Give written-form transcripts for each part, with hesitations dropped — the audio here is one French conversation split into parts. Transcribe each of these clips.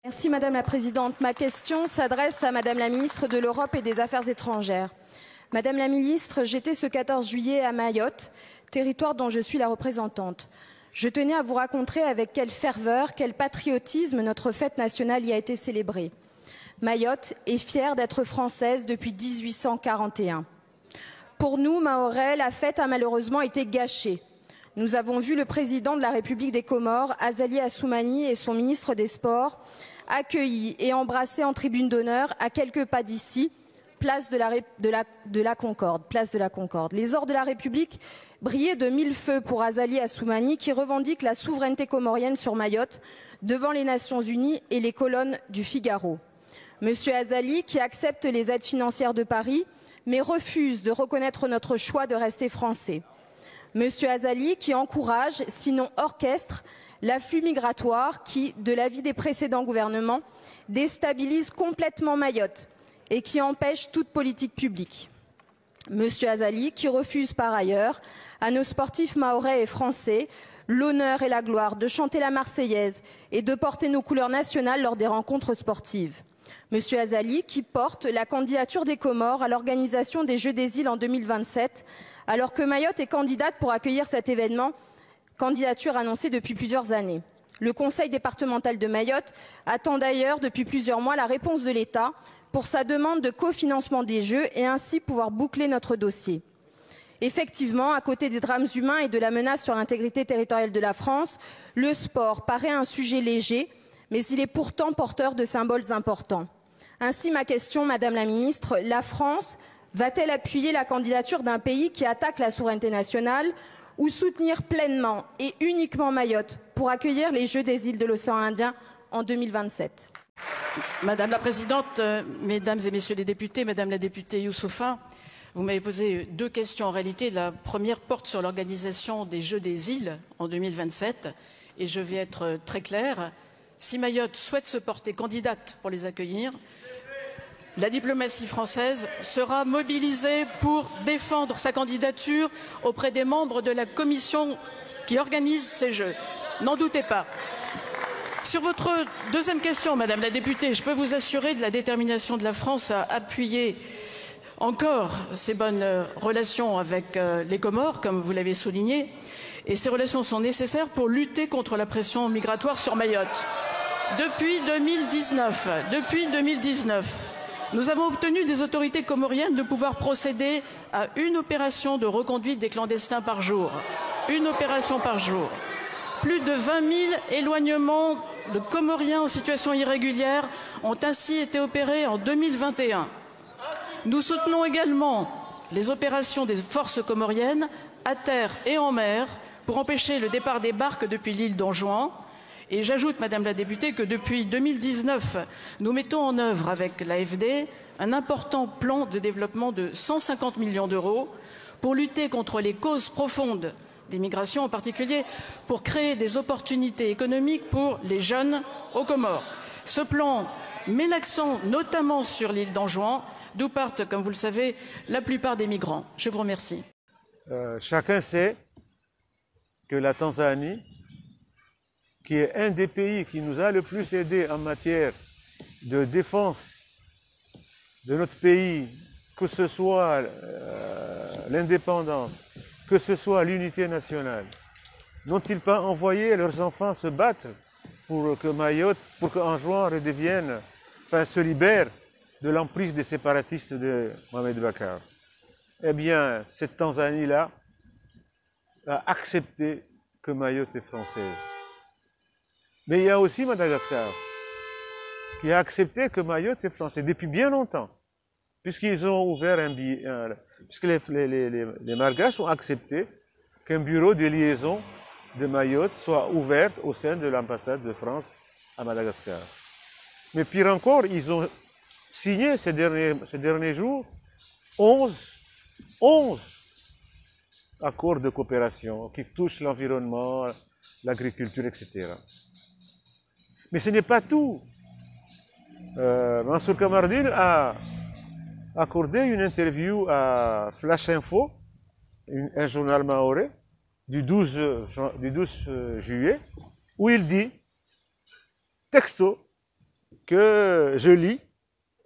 Merci Madame la Présidente. Ma question s'adresse à Madame la Ministre de l'Europe et des Affaires étrangères. Madame la Ministre, j'étais ce 14 juillet à Mayotte, territoire dont je suis la représentante. Je tenais à vous raconter avec quelle ferveur, quel patriotisme notre fête nationale y a été célébrée. Mayotte est fière d'être française depuis 1841. Pour nous, Mahorais, la fête a malheureusement été gâchée. Nous avons vu le président de la République des Comores, Azali Assoumani, et son ministre des Sports accueillis et embrassés en tribune d'honneur à quelques pas d'ici, place de la Concorde. Les ors de la République brillaient de mille feux pour Azali Assoumani, qui revendique la souveraineté comorienne sur Mayotte devant les Nations Unies et les colonnes du Figaro. Monsieur Azali, qui accepte les aides financières de Paris, mais refuse de reconnaître notre choix de rester français. Monsieur Azali, qui encourage, sinon orchestre, l'afflux migratoire qui, de l'avis des précédents gouvernements, déstabilise complètement Mayotte et qui empêche toute politique publique. Monsieur Azali, qui refuse par ailleurs à nos sportifs mahorais et français l'honneur et la gloire de chanter la Marseillaise et de porter nos couleurs nationales lors des rencontres sportives. Monsieur Azali, qui porte la candidature des Comores à l'organisation des Jeux des îles en 2027, alors que Mayotte est candidate pour accueillir cet événement, candidature annoncée depuis plusieurs années. Le Conseil départemental de Mayotte attend d'ailleurs depuis plusieurs mois la réponse de l'État pour sa demande de cofinancement des Jeux et ainsi pouvoir boucler notre dossier. Effectivement, à côté des drames humains et de la menace sur l'intégrité territoriale de la France, le sport paraît un sujet léger, mais il est pourtant porteur de symboles importants. Ainsi, ma question, Madame la Ministre, la France va-t-elle appuyer la candidature d'un pays qui attaque la souveraineté nationale ou soutenir pleinement et uniquement Mayotte pour accueillir les Jeux des îles de l'océan Indien en 2027 ? Madame la Présidente, Mesdames et Messieurs les députés, Madame la députée Youssoufa, vous m'avez posé deux questions en réalité. La première porte sur l'organisation des Jeux des îles en 2027 et je vais être très claire. Si Mayotte souhaite se porter candidate pour les accueillir, la diplomatie française sera mobilisée pour défendre sa candidature auprès des membres de la commission qui organise ces Jeux. N'en doutez pas. Sur votre deuxième question, Madame la députée, je peux vous assurer de la détermination de la France à appuyer encore ces bonnes relations avec les Comores, comme vous l'avez souligné, et ces relations sont nécessaires pour lutter contre la pression migratoire sur Mayotte. Depuis 2019, nous avons obtenu des autorités comoriennes de pouvoir procéder à une opération de reconduite des clandestins par jour. Une opération par jour. Plus de 20 000 éloignements de Comoriens en situation irrégulière ont ainsi été opérés en 2021. Nous soutenons également les opérations des forces comoriennes à terre et en mer pour empêcher le départ des barques depuis l'île d'Anjouan. Et j'ajoute, Madame la députée, que depuis 2019, nous mettons en œuvre avec l'AFD un important plan de développement de 150 millions d'euros pour lutter contre les causes profondes des migrations, en particulier pour créer des opportunités économiques pour les jeunes aux Comores. Ce plan met l'accent notamment sur l'île d'Anjouan, d'où partent, comme vous le savez, la plupart des migrants. Je vous remercie. Chacun sait que la Tanzanie, qui est un des pays qui nous a le plus aidé en matière de défense de notre pays, que ce soit l'indépendance, que ce soit l'unité nationale, n'ont-ils pas envoyé leurs enfants se battre pour que Mayotte, pour qu'Anjouan redevienne, enfin se libère de l'emprise des séparatistes de Mohamed Bakar? Eh bien, cette Tanzanie-là a accepté que Mayotte est française. Mais il y a aussi Madagascar, qui a accepté que Mayotte est français depuis bien longtemps, puisqu'ils ont ouvert puisque les Malgaches ont accepté qu'un bureau de liaison de Mayotte soit ouvert au sein de l'ambassade de France à Madagascar. Mais pire encore, ils ont signé ces derniers jours 11 accords de coopération qui touchent l'environnement, l'agriculture, etc. Mais ce n'est pas tout. Mansour Kamardine a accordé une interview à Flash Info, un journal mahorais, du 12 juillet, où il dit, texto, que je lis,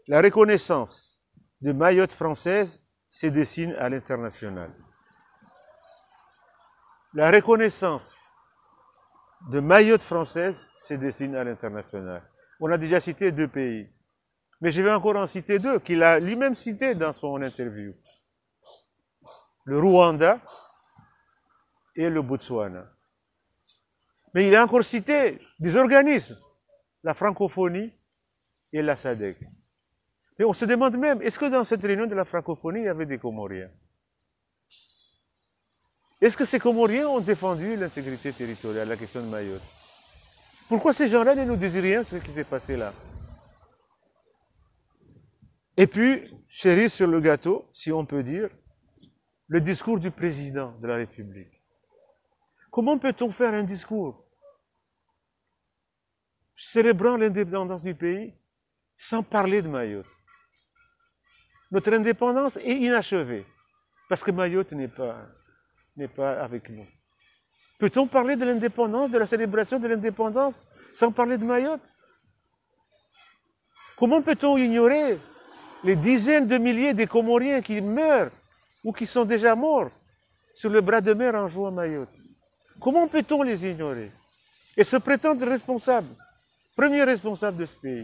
la reconnaissance de Mayotte française se dessine à l'international. La reconnaissance de Mayotte française se dessine à l'international. On a déjà cité 2 pays. Mais je vais encore en citer 2 qu'il a lui-même cités dans son interview. Le Rwanda et le Botswana. Mais il a encore cité des organismes, la francophonie et la SADC. Mais on se demande même, est-ce que dans cette réunion de la francophonie, il y avait des Comoriens? Est-ce que ces Comoriens ont défendu l'intégrité territoriale, la question de Mayotte? Pourquoi ces gens-là ne nous disent rien sur ce qui s'est passé là? Et puis, cerise sur le gâteau, si on peut dire, le discours du président de la République. Comment peut-on faire un discours célébrant l'indépendance du pays sans parler de Mayotte? Notre indépendance est inachevée parce que Mayotte n'est pas avec nous. Peut-on parler de l'indépendance, de la célébration de l'indépendance sans parler de Mayotte? Comment peut-on ignorer les dizaines de milliers de Comoriens qui meurent ou qui sont déjà morts sur le bras de mer en jouant Mayotte? Comment peut-on les ignorer et se prétendre responsables, premier responsable de ce pays?